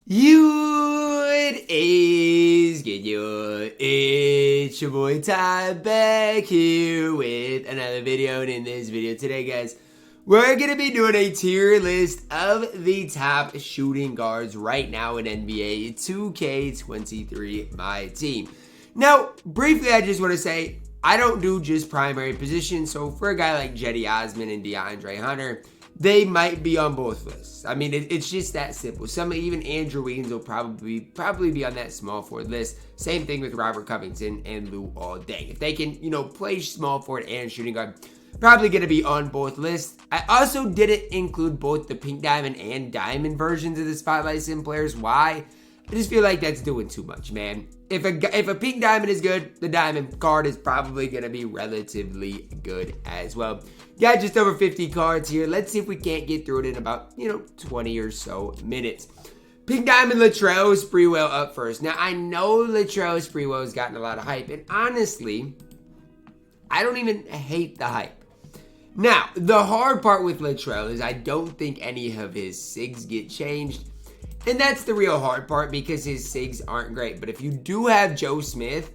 It is good. It's your boy Ty back here with another video. And in this video today, guys, we're going to be doing a tier list of the top shooting guards right now in NBA 2K23 MyTEAM. Now, briefly, I just want to say, I don't do just primary positions. So for a guy like Cedi Osman and DeAndre Hunter, they might be on both lists. I mean, it's just that simple. Even Andrew Wiggins will probably be on that small forward list. Same thing with Robert Covington and Lou All Day. If they can, play small forward and shooting guard, probably going to be on both lists. I also didn't include both the pink diamond and diamond versions of the Spotlight Sim players. Why? I just feel like that's doing too much, man. If a pink diamond is good, the diamond card is probably going to be relatively good as well. Got just over 50 cards here. Let's see if we can't get through it in about, 20 or so minutes. Pink diamond Latrell Sprewell up first. Now, I know Latrell Sprewell has gotten a lot of hype, and honestly, I don't even hate the hype. Now, the hard part with Latrell is I don't think any of his SIGs get changed. And that's the real hard part because his SIGs aren't great. But if you do have Joe Smith,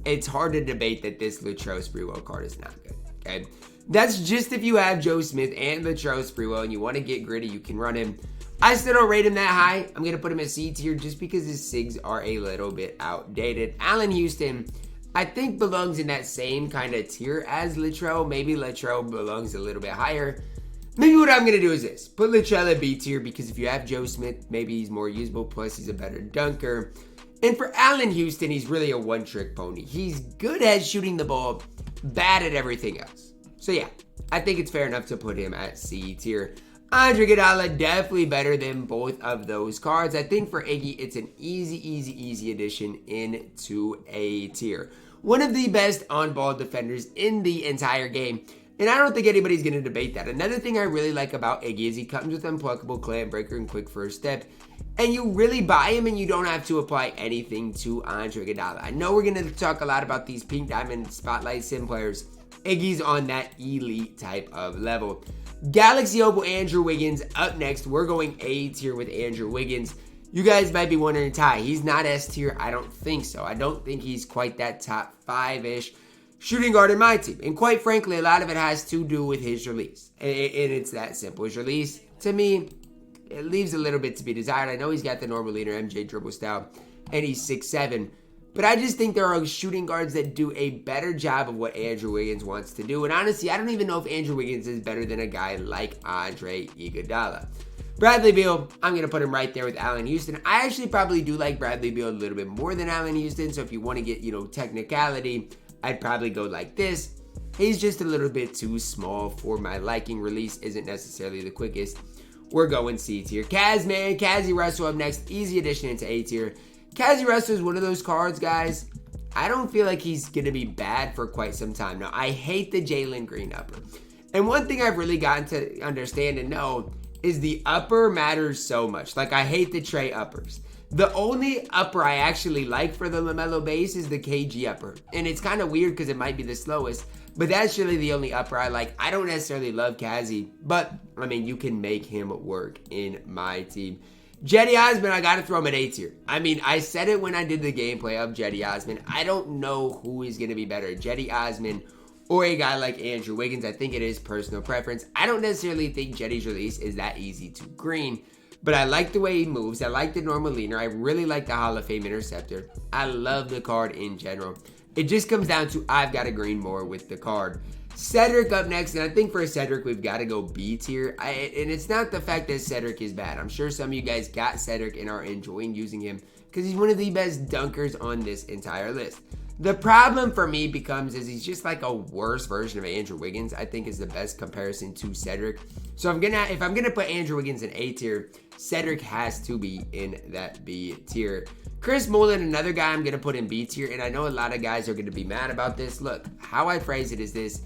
it's hard to debate that this Latrell Sprewell card is not good. Okay, that's just if you have Joe Smith and Latrell Sprewell and you want to get gritty, you can run him. I still don't rate him that high. I'm going to put him at C tier just because his SIGs are a little bit outdated. Allen Houston, I think, belongs in that same kind of tier as Latrell. Maybe Latrell belongs a little bit higher. Maybe what I'm going to do is this. Put Latrell at B tier because if you have Joe Smith, maybe he's more usable. Plus, he's a better dunker. And for Allen Houston, he's really a one-trick pony. He's good at shooting the ball, bad at everything else. So yeah, I think it's fair enough to put him at C tier. Andre Iguodala, definitely better than both of those cards. I think for Iggy, it's an easy addition into A tier. One of the best on-ball defenders in the entire game. And I don't think anybody's going to debate that. Another thing I really like about Iggy is he comes with Unpluckable, Clamp Breaker, and Quick First Step. And you really buy him and you don't have to apply anything to Andre Iguodala. I know we're going to talk a lot about these Pink Diamond Spotlight Sim players. Iggy's on that elite type of level. Galaxy Opal Andrew Wiggins up next. We're going A tier with Andrew Wiggins. You guys might be wondering, Ty, he's not S tier. I don't think so. I don't think he's quite that top 5-ish shooting guard in my team. And quite frankly, a lot of it has to do with his release. And it's that simple. His release, to me, it leaves a little bit to be desired. I know he's got the normal leader MJ dribble style, and he's 6'7". But I just think there are shooting guards that do a better job of what Andrew Wiggins wants to do. And honestly, I don't even know if Andrew Wiggins is better than a guy like Andre Iguodala. Bradley Beal, I'm going to put him right there with Allen Houston. I actually probably do like Bradley Beal a little bit more than Allen Houston. So if you want to get, technicality, I'd probably go like this. He's just a little bit too small for my liking. Release isn't necessarily the quickest. We're going C tier. Cazzie Russell up next. Easy addition into A tier. Cazzie Russell is one of those cards, guys. I don't feel like he's going to be bad for quite some time. Now, I hate the Jalen Green upper. And one thing I've really gotten to understand and know is the upper matters so much. Like, I hate the Trey uppers. The only upper I actually like for the LaMelo base is the KG upper. And it's kind of weird because it might be the slowest, but that's really the only upper I like. I don't necessarily love Cazzie, but, I mean, you can make him work in my team. Cedi Osman, I got to throw him at A tier. I mean, I said it when I did the gameplay of Cedi Osman. I don't know who is going to be better, Cedi Osman or a guy like Andrew Wiggins. I think it is personal preference. I don't necessarily think Cedi's release is that easy to green. But I like the way he moves. I like the normal leaner. I really like the Hall of Fame interceptor. I love the card in general. It just comes down to I've got to green more with the card. Cedric up next, and I think for Cedric, we've got to go B tier. And it's not the fact that Cedric is bad. I'm sure some of you guys got Cedric and are enjoying using him because he's one of the best dunkers on this entire list. The problem for me becomes is he's just like a worse version of Andrew Wiggins. I think is the best comparison to Cedric. So if I'm gonna put Andrew Wiggins in A tier, Cedric has to be in that B tier. Chris Mullin, another guy I'm gonna put in B tier, and I know a lot of guys are gonna be mad about this. Look, how I phrase it is this.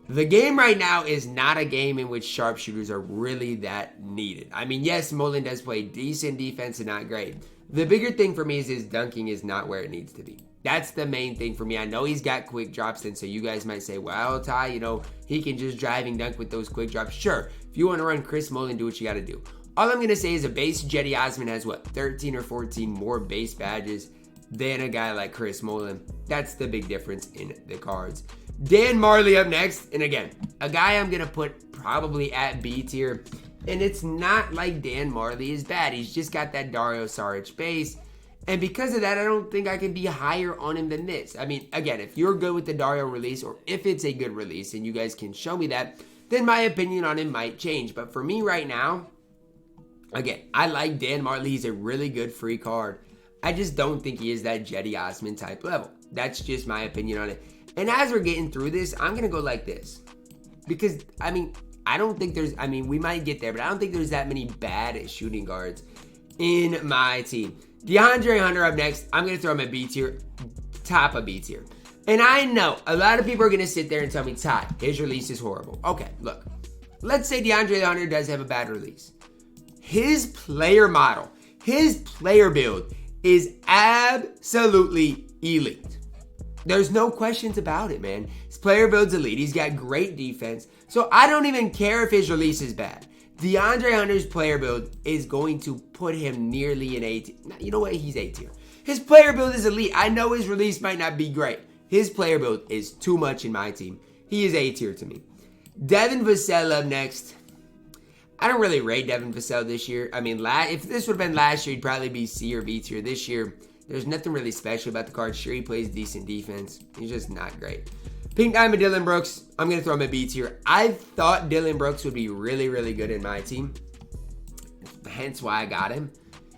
The game right now is not a game in which sharpshooters are really that needed. I mean, yes, Mullin does play decent defense and not great. The bigger thing for me is his dunking is not where it needs to be. That's the main thing for me. I know he's got quick drops, and so you guys might say, well, Ty, he can just drive and dunk with those quick drops. Sure, if you want to run Chris Mullin, do what you got to do. All I'm going to say is a base Jetty Osman has, what, 13 or 14 more base badges than a guy like Chris Mullin. That's the big difference in the cards. Dan Marley up next. And again, a guy I'm going to put probably at B tier. And it's not like Dan Marley is bad. He's just got that Dario Saric base. And because of that, I don't think I can be higher on him than this. I mean, again, if you're good with the Dario release, or if it's a good release, and you guys can show me that, then my opinion on him might change. But for me right now, again, I like Dan Marley. He's a really good free card. I just don't think he is that Jetty Osman type level. That's just my opinion on it. And as we're getting through this, I'm going to go like this. Because, I mean, I don't think there's, I mean, we might get there, but I don't think there's that many bad shooting guards in my team. DeAndre Hunter up next. I'm going to throw him at B tier, top of B tier. And I know a lot of people are going to sit there and tell me, Ty, his release is horrible. Okay, look. Let's say DeAndre Hunter does have a bad release. His player model, his player build is absolutely elite. There's no questions about it, man. His player build's elite. He's got great defense. So I don't even care if his release is bad. DeAndre Hunter's player build is going to put him nearly an A tier. You know what? He's A tier. His player build is elite. I know his release might not be great. His player build is too much in my team. He is A tier to me. Devin Vassell up next. I don't really rate Devin Vassell this year. I mean, if this would have been last year, he'd probably be C or B tier. This year, there's nothing really special about the card. Sure, he plays decent defense. He's just not great. Pink Diamond Dylan Brooks. I'm going to throw him at B tier. I thought Dylan Brooks would be really, really good in my team. Hence why I got him.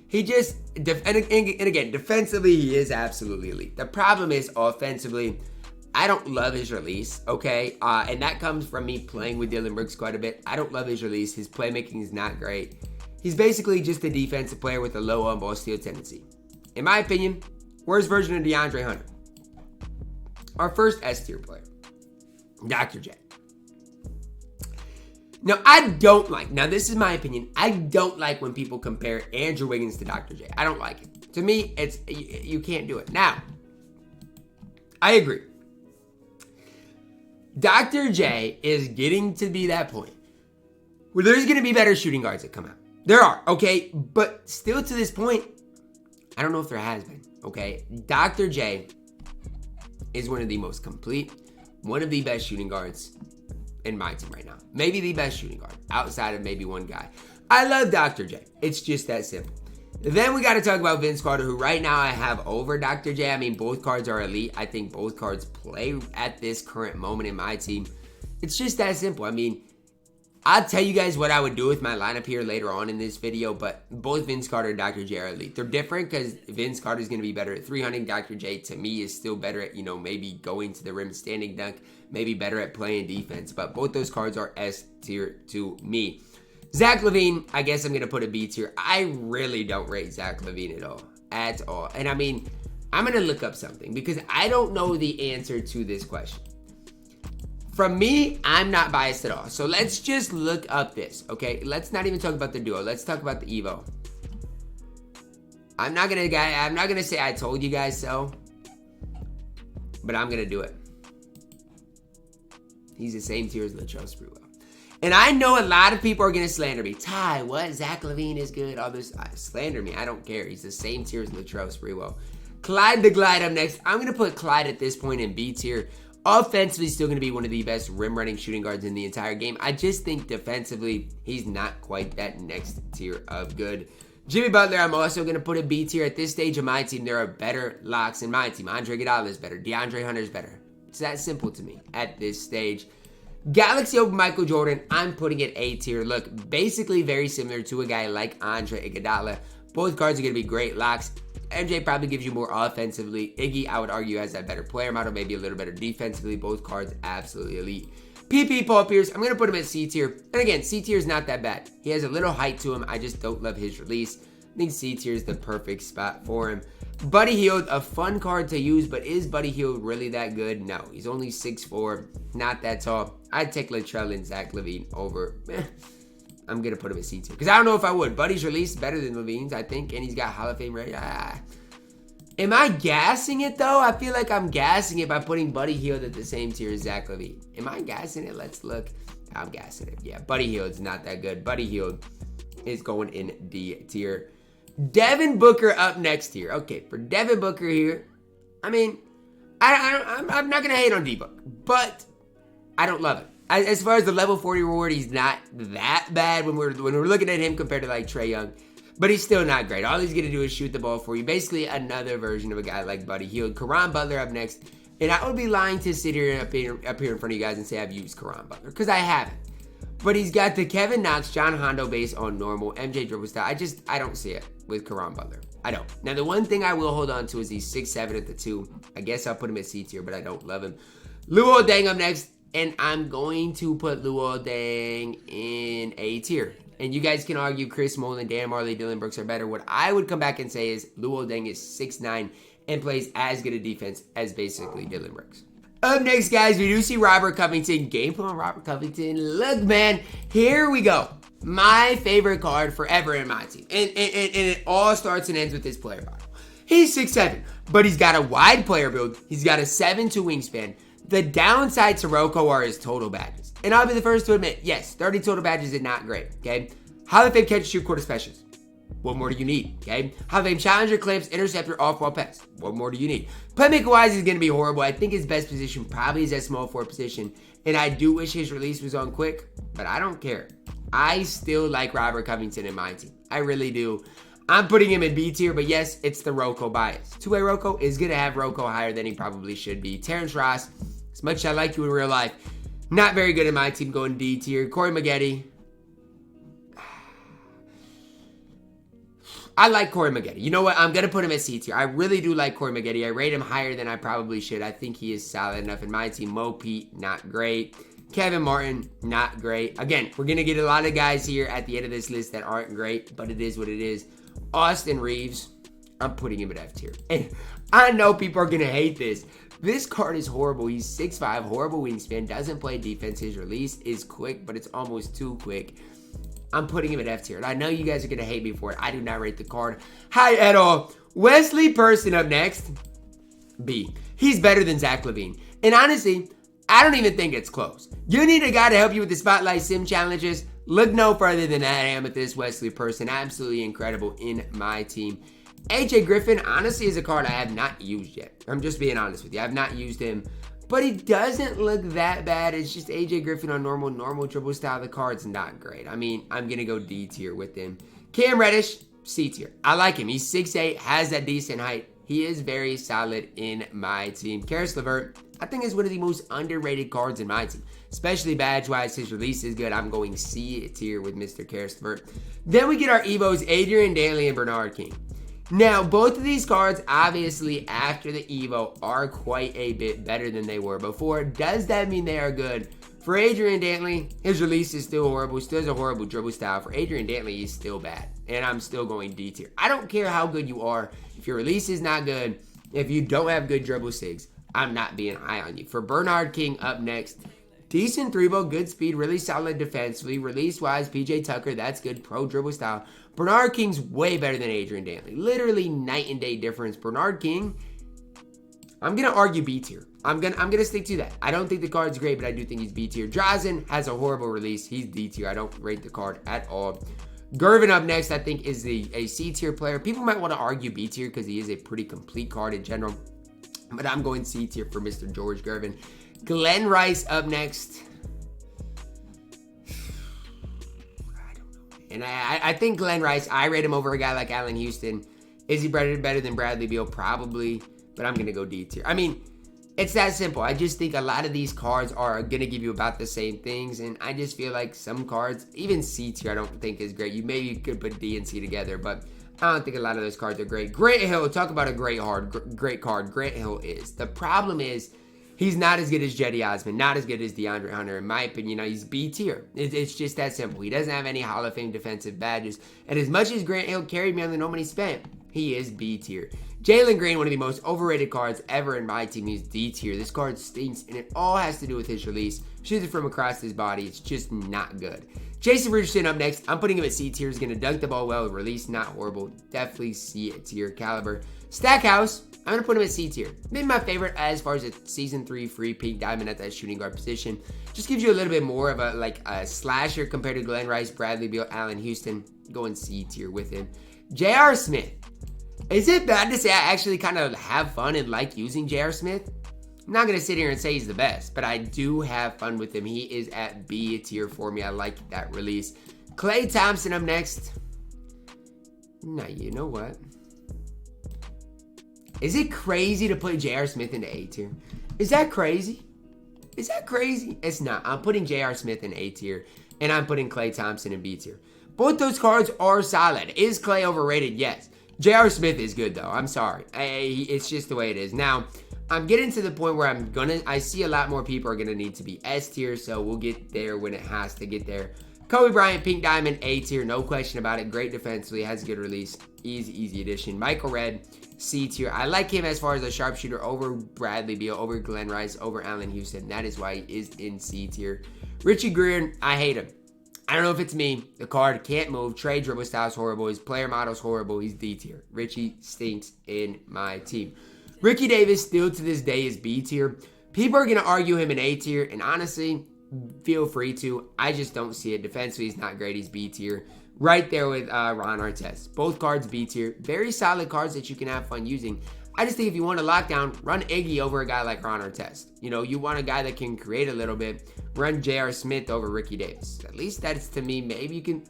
He just, and again, defensively, he is absolutely elite. The problem is, offensively, I don't love his release, okay? And that comes from me playing with Dylan Brooks quite a bit. I don't love his release. His playmaking is not great. He's basically just a defensive player with a low on-ball steal tendency. In my opinion, worst version of DeAndre Hunter. Our first S-tier player, Dr. J. Now, I don't like, now this is my opinion, I don't like when people compare Andrew Wiggins to Dr. J. I don't like it. To me, it's, you can't do it. Now, I agree. Dr. J is getting to be that point where there's going to be better shooting guards that come out. There are, okay? But still to this point, I don't know if there has been, okay? Dr. J is one of the most complete, one of the best shooting guards in my team right now. Maybe the best shooting guard outside of maybe one guy. I love Dr. J. It's just that simple. Then we got to talk about Vince Carter, who right now I have over Dr. J. I mean, both cards are elite. I think both cards play at this current moment in my team. It's just that simple. I mean, I'll tell you guys what I would do with my lineup here later on in this video, but both Vince Carter and Dr. J are elite. They're different because Vince Carter is going to be better at 300. Dr. J, to me, is still better at, maybe going to the rim, standing dunk, maybe better at playing defense. But both those cards are S tier to me. Zach LaVine, I guess I'm going to put a B tier. I really don't rate Zach LaVine at all. And I mean, I'm going to look up something because I don't know the answer to this question. From me, I'm not biased at all. So let's just look up this, okay? Let's not even talk about the duo. Let's talk about the Evo. I'm not gonna say I told you guys so, but I'm gonna do it. He's the same tier as Latrell Sprewell. And I know a lot of people are gonna slander me. Ty, what? Zach LaVine is good. All this, slander me. I don't care. He's the same tier as Latrell Sprewell. Clyde the Glide up next. I'm gonna put Clyde at this point in B tier. Offensively, still going to be one of the best rim-running shooting guards in the entire game. I just think defensively, he's not quite that next tier of good. Jimmy Butler, I'm also going to put a B tier. At this stage of my team, there are better locks in my team. Andre Iguodala is better. DeAndre Hunter is better. It's that simple to me at this stage. Galaxy Open Michael Jordan, I'm putting it A tier. Look, basically very similar to a guy like Andre Iguodala. Both cards are going to be great locks. MJ probably gives you more offensively. Iggy, I would argue, has that better player model, maybe a little better defensively. Both cards absolutely elite. PP Paul Pierce, I'm going to put him at C tier. And again, C tier is not that bad. He has a little height to him. I just don't love his release. I think C tier is the perfect spot for him. Buddy Hield, a fun card to use, but is Buddy Hield really that good? No, he's only 6'4", not that tall. I'd take Latrell and Zach LaVine over. I'm going to put him at C tier. Because I don't know if I would. Buddy's release is better than LaVine's, I think. And he's got Hall of Fame ready. Am I gassing it, though? I feel like I'm gassing it by putting Buddy Hield at the same tier as Zach LaVine. Am I gassing it? Let's look. I'm gassing it. Yeah, Buddy Hield's not that good. Buddy Hield, is going in D tier. Devin Booker up next here. Okay, for Devin Booker here, I mean, I'm not going to hate on D-Book, but I don't love it. As far as the level 40 reward, he's not that bad when we're looking at him compared to like Trae Young, but he's still not great. All he's going to do is shoot the ball for you. Basically another version of a guy like Buddy Hield. Caron Butler up next, and I would be lying to sit here up here in front of you guys and say I've used Caron Butler, because I haven't. But he's got the Kevin Knox, John Hondo base on normal, MJ dribble style. I don't see it with Caron Butler. I don't. Now, the one thing I will hold on to is he's 6'7" at the 2. I guess I'll put him at C tier, but I don't love him. Luol Deng up next, and I'm going to put Luol Deng in A tier. And you guys can argue Chris Mullin, Dan Marley, Dillon Brooks are better. What I would come back and say is Luol Deng is 6'9" and plays as good a defense as basically Dillon Brooks. Up next, guys, we do see Robert Covington. Gameplay on Robert Covington. Look, man, here we go. My favorite card forever in my team. And it all starts and ends with this player model. He's 6'7", but he's got a wide player build. He's got a 7'2" wingspan. The downside to Rocco are his total badges. And I'll be the first to admit, yes, 30 total badges is not great, okay? Hall of Fame catch, shoot, quarter specialist. What more do you need, okay? Hall of Fame challenger, clamps, interceptor, off-ball pass. What more do you need? Playmaker-wise, he's going to be horrible. I think his best position probably is that small forward position. And I do wish his release was on quick, but I don't care. I still like Robert Covington in my team. I really do. I'm putting him in B tier, but yes, it's the Rocco bias. Two-way Rocco is going to have Rocco higher than he probably should be. Terrence Ross, as much as I like you in real life, not very good in my team, going D tier. Corey Maggette. I like Corey Maggette. You know what? I'm going to put him at C tier. I really do like Corey Maggette. I rate him higher than I probably should. I think he is solid enough in my team. Mo Pete, not great. Kevin Martin, not great. Again, we're going to get a lot of guys here at the end of this list that aren't great, but it is what it is. Austin Reeves, I'm putting him at F tier. And I know people are going to hate this. This card is horrible. He's 6'5", horrible wingspan, doesn't play defense. His release is quick, but it's almost too quick. I'm putting him at F tier. And I know you guys are going to hate me for it. I do not rate the card high at all. Wesley Person up next. B. He's better than Zach LaVine. And honestly, I don't even think it's close. You need a guy to help you with the Spotlight Sim challenges. Look no further than that Amethyst Wesley Person. Absolutely incredible in my team. AJ Griffin, honestly, is a card I have not used yet. I'm just being honest with you. I have not used him. But he doesn't look that bad. It's just AJ Griffin on normal dribble style. The card's not great. I mean, I'm going to go D tier with him. Cam Reddish, C tier. I like him. He's 6'8", has that decent height. He is very solid in my team. Karis LeVert, I think is one of the most underrated cards in my team. Especially badge-wise, his release is good. I'm going C tier with Mr. Karis LeVert. Then we get our Evos, Adrian Dantley and Bernard King. Now, both of these cards, obviously, after the Evo, are quite a bit better than they were before. Does that mean they are good? For Adrian Dantley, his release is still horrible. Still has a horrible dribble style. For Adrian Dantley, he's still bad. And I'm still going D tier. I don't care how good you are. If your release is not good, if you don't have good dribble sigs, I'm not being high on you. For Bernard King up next, decent 3-ball, good speed, really solid defensively. Release-wise, PJ Tucker, that's good. Pro dribble style. Bernard King's way better than Adrian Dantley. Literally night and day difference. Bernard King, I'm going to argue B tier. I'm gonna stick to that. I don't think the card's great, but I do think he's B tier. Drazen has a horrible release. He's D tier. I don't rate the card at all. Gervin up next, I think, is a C tier player. People might want to argue B tier because he is a pretty complete card in general. But I'm going C tier for Mr. George Gervin. Glenn Rice up next. I don't know. And I think Glenn Rice, I rate him over a guy like Allen Houston. Is he better than Bradley Beal? Probably. But I'm going to go D tier. I mean, it's that simple. I just think a lot of these cards are going to give you about the same things. And I just feel like some cards, even C tier, I don't think is great. You maybe could put D and C together, but I don't think a lot of those cards are great. Grant Hill, talk about a great card. Grant Hill is. The problem is he's not as good as Jetty Osman, not as good as DeAndre Hunter. In my opinion, he's B tier. It's just that simple. He doesn't have any Hall of Fame defensive badges. And as much as Grant Hill carried me on the no money spent, he is B tier. Jalen Green, one of the most overrated cards ever in my team. He's D tier. This card stinks, and it all has to do with his release. Shoots it from across his body. It's just not good. Jason Richardson up next. I'm putting him at C tier. He's going to dunk the ball well. Release, not horrible. Definitely C tier caliber. Stackhouse, I'm going to put him at C tier. Maybe my favorite as far as a Season 3 free pink diamond at that shooting guard position. Just gives you a little bit more of a slasher compared to Glenn Rice, Bradley Beal, Allen Houston. going C tier with him. J.R. Smith. Is it bad to say I actually kind of have fun and like using J.R. Smith? I'm not going to sit here and say he's the best, but I do have fun with him. He is at B tier for me. I like that release. Klay Thompson up next. Now, you know what? Is it crazy to put J.R. Smith into A tier? Is that crazy? Is that crazy? It's not. I'm putting J.R. Smith in A tier, and I'm putting Klay Thompson in B tier. Both those cards are solid. Is Klay overrated? Yes. J.R. Smith is good, though. I'm sorry. It's just the way it is. Now, I'm getting to the point where I see a lot more people are going to need to be S tier, so we'll get there when it has to get there. Kobe Bryant, Pink Diamond, A tier, no question about it. Great defensively, has a good release. Easy addition. Michael Redd, C tier. I like him as far as a sharpshooter over Bradley Beal, over Glenn Rice, over Allen Houston. That is why he is in C tier. Richie Green, I hate him. I don't know if it's me. The card can't move. Trade dribble style is horrible. His player model is horrible. He's D tier. Richie stinks in my team. Ricky Davis still to this day is B tier. People are going to argue him in A tier, and honestly, feel free to. I just don't see it. Defensively, he's not great. He's B tier. Right there with Ron Artest. Both cards B tier. Very solid cards that you can have fun using. I just think if you want a lockdown, run Iggy over a guy like Ron Artest. You know, you want a guy that can create a little bit. Run J.R. Smith over Ricky Davis. At least that's, to me, maybe you can.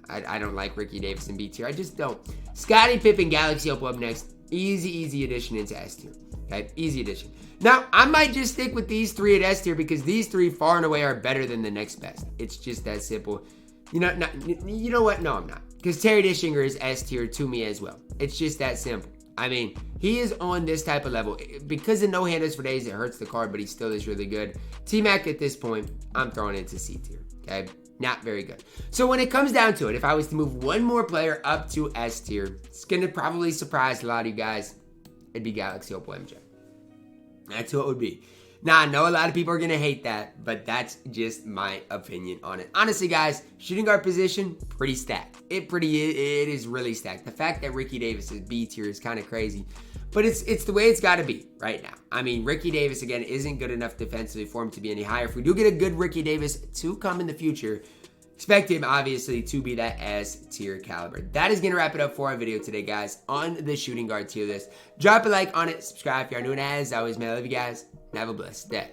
I don't like Ricky Davis in B tier. I just don't. Scottie Pippen, Galaxy Opal up next. Easy addition into S tier. Okay, easy addition. Now, I might just stick with these three at S tier because these three far and away are better than the next best. It's just that simple. You know what? No, I'm not. Because Terry Dishinger is S tier to me as well. It's just that simple. I mean, he is on this type of level. Because of no-handers for days, it hurts the card, but he still is really good. T-Mac at this point, I'm throwing into C tier. Okay? Not very good. So when it comes down to it, if I was to move one more player up to S tier, it's going to probably surprise a lot of you guys. It'd be Galaxy Opal MJ. That's who it would be. Now, I know a lot of people are going to hate that, but that's just my opinion on it. Honestly, guys, shooting guard position, pretty stacked. It is really stacked. The fact that Ricky Davis is B tier is kind of crazy, but it's the way it's got to be right now. I mean, Ricky Davis, again, isn't good enough defensively for him to be any higher. If we do get a good Ricky Davis to come in the future, expect him, obviously, to be that S tier caliber. That is going to wrap it up for our video today, guys, on the shooting guard tier list. Drop a like on it, subscribe if you're new, and as always, man, I love you guys, and have a blessed day.